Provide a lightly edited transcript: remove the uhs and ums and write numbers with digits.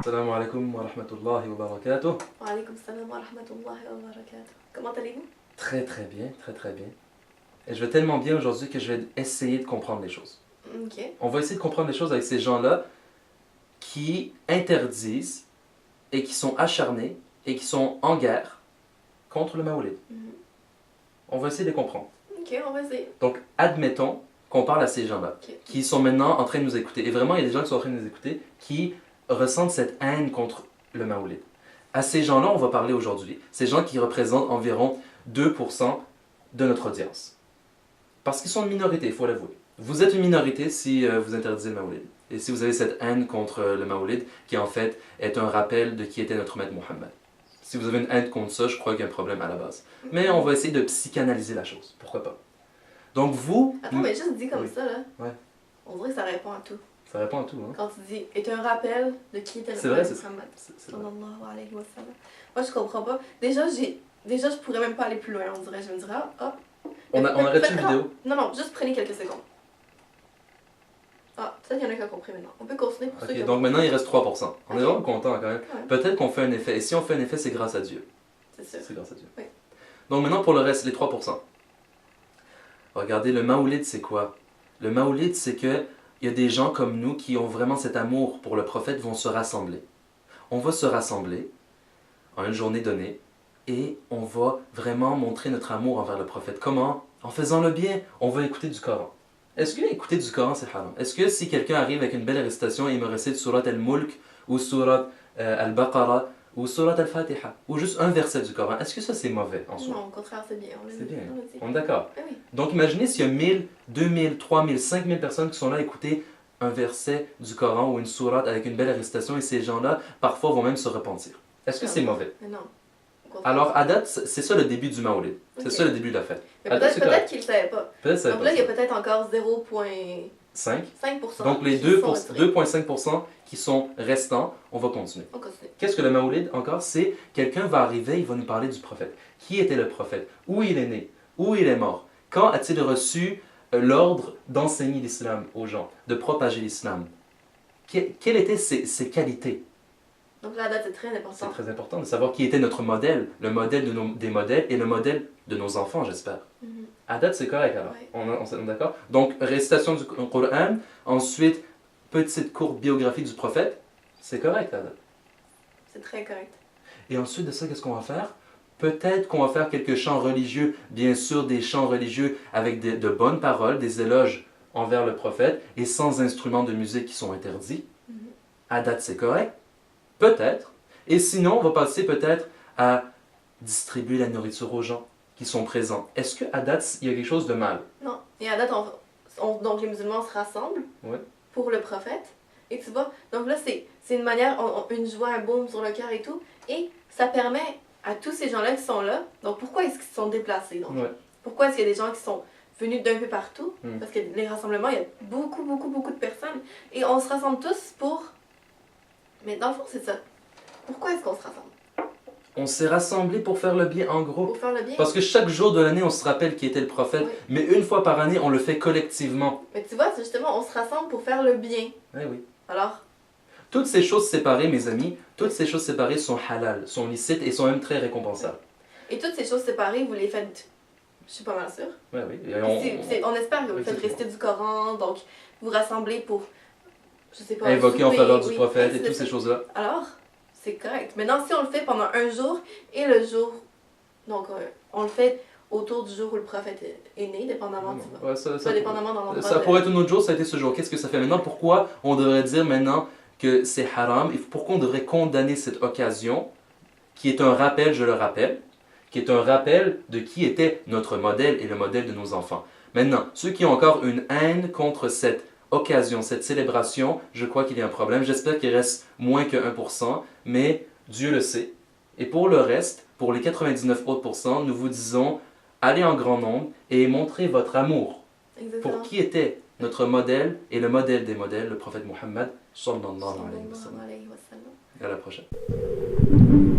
Assalamu alaikum wa rahmatullahi wa barakatuh. Wa alaykum salam wa rahmatullahi wa barakatuh. Comment allez-vous? Très très bien, très très bien. Et je vais tellement bien aujourd'hui que je vais essayer de comprendre les choses. Ok. On va essayer de comprendre les choses avec ces gens-là qui interdisent et qui sont acharnés et qui sont en guerre contre le Maoulid. On va essayer de les comprendre. Ok, on va essayer. Donc, admettons qu'on parle à ces gens-là Ok. qui sont maintenant en train de nous écouter. Et vraiment, il y a des gens qui sont en train de nous écouter qui ressentent cette haine contre le Maoulid. À ces gens-là, on va parler aujourd'hui. Ces gens qui représentent environ 2% de notre audience. Parce qu'ils sont une minorité, il faut l'avouer. Vous êtes une minorité si vous interdisez le Maoulid. Et si vous avez cette haine contre le Maoulid, qui en fait est un rappel de qui était notre maître Mohammed. Si vous avez une haine contre ça, je crois qu'il y a un problème à la base. Mais on va essayer de psychanalyser la chose. Pourquoi pas? Donc vous... Attends, mais juste dit comme Oui. ça, là. Ouais. On dirait que ça répond à tout. Ça répond à tout, hein? Quand tu dis, est un rappel de qui était le C'est vrai, prophète c'est Muhammad. c'est vrai. Sallallahu alayhi wa sallam. Moi, je comprends pas. Déjà, je pourrais même pas aller plus loin, on dirait. Je me dirais, hop. On arrête une vidéo? Non, juste prenez quelques secondes. Ah, peut-être qu'il y en a qui ont compris maintenant. On peut continuer pour ceux qui Ok, ont donc maintenant il reste 3%. On est Ok. vraiment content quand même. Ouais. Peut-être qu'on fait un effet. Et si on fait un effet, c'est grâce à Dieu. C'est sûr. C'est grâce à Dieu. Oui. Donc maintenant pour le reste, les 3%. Regardez, le Maoulid, c'est quoi? Le Maoulid, c'est que il y a des gens comme nous qui ont vraiment cet amour pour le prophète, vont se rassembler. On va se rassembler en une journée donnée et on va vraiment montrer notre amour envers le prophète. Comment? En faisant le bien. On va écouter du Coran. Est-ce que écouter du Coran, c'est haram? Est-ce que si quelqu'un arrive avec une belle récitation et il me récite Surat al-Mulk ou Surat al-Baqarah ou Surat al-Fatiha ou juste un verset du Coran, est-ce que ça c'est mauvais en soi? Non, au contraire, c'est bien. On l'a C'est dit, bien. on l'a dit. On est d'accord. Ah oui. Donc imaginez s'il y a 1000, 2000, 3000, 5000 personnes qui sont là à écouter un verset du Coran ou une sourate avec une belle récitation et ces gens-là parfois vont même se repentir. Est-ce que c'est mauvais? Mais non. Au contraire. Alors à date, c'est ça le début du Maoulid. C'est Ok. ça le début de la fête. Mais Ah, peut-être c'est correct. qu'ils ne savaient pas. Peut-être ça Donc là, il y a peut-être encore 0,5%. 5. Donc les qui sont retirés. 2,5% qui sont restants, on va continuer. On continue. Qu'est-ce que le Maoulid encore? C'est quelqu'un va arriver, il va nous parler du prophète. Qui était le prophète? Où il est né? Où il est mort? Quand a-t-il reçu l'ordre d'enseigner l'islam aux gens, de propager l'islam? Quelles étaient ses qualités? Donc la date est très C'est importante. très important de savoir qui était notre modèle, le modèle des modèles et le modèle de nos enfants, j'espère. Mhm. À date, c'est correct alors. Ouais. On est d'accord? Donc, récitation du Coran, ensuite, petite courte biographie du prophète, c'est correct à date. C'est très correct. Et ensuite de ça, qu'est-ce qu'on va faire? Peut-être qu'on va faire quelques chants religieux, bien sûr des chants religieux avec de bonnes paroles, des éloges envers le prophète et sans instruments de musique qui sont interdits. Mhm. À date, c'est correct? Peut-être. Et sinon, on va passer peut-être à distribuer la nourriture aux gens qui sont présents. Est-ce qu'à date, il y a quelque chose de mal? Non. Et à date, donc les musulmans se rassemblent Ouais. pour le prophète. Et tu vois, donc là, c'est une manière, une joie, un baume sur le cœur et tout. Et ça permet à tous ces gens-là qui sont là. Donc pourquoi est-ce qu'ils se sont déplacés? Donc? Ouais. Pourquoi est-ce qu'il y a des gens qui sont venus d'un peu partout? Mm. Parce que les rassemblements, il y a beaucoup de personnes. Et on se rassemble tous pour... Mais dans le fond, c'est ça. Pourquoi est-ce qu'on se rassemble? On s'est rassemblés pour faire le bien en gros. Pour faire le bien? Parce que chaque jour de l'année, on se rappelle qui était le prophète. Oui. Mais une fois par année, on le fait collectivement. Mais tu vois, c'est justement, on se rassemble pour faire le bien. Eh oui. Alors, Toutes ces choses séparées, mes amis, toutes ces choses séparées sont halal, sont licites et sont même très récompensables. et toutes ces choses séparées, vous les faites, je suis pas mal sûre. Ouais, oui. Et On espère que vous faites Exactement. réciter du Coran, donc vous rassemblez pour, je sais pas, invoquer en souper, faveur du oui, prophète ainsi et de toutes ces suite. choses-là. Alors, c'est correct. Maintenant, si on le fait pendant un jour et le jour, donc on le fait autour du jour où le prophète est né, dépendamment du Ouais, ça, dépendamment dans l'endroit. ça pourrait être un autre jour, ça a été ce jour. Qu'est-ce que ça fait maintenant? Pourquoi on devrait dire maintenant que c'est haram et pourquoi on devrait condamner cette occasion qui est un rappel, je le rappelle, qui est un rappel de qui était notre modèle et le modèle de nos enfants. Maintenant, ceux qui ont encore une haine contre cette occasion, cette célébration, je crois qu'il y a un problème. J'espère qu'il reste moins que 1%, mais Dieu le sait. Et pour le reste, pour les 99 autres pourcents, nous vous disons, allez en grand nombre et montrez votre amour Exactement. pour qui était notre modèle et le modèle des modèles, le prophète Mohammed sallallahu alayhi wa sallam. Sallallahu alayhi wa sallam. À la prochaine.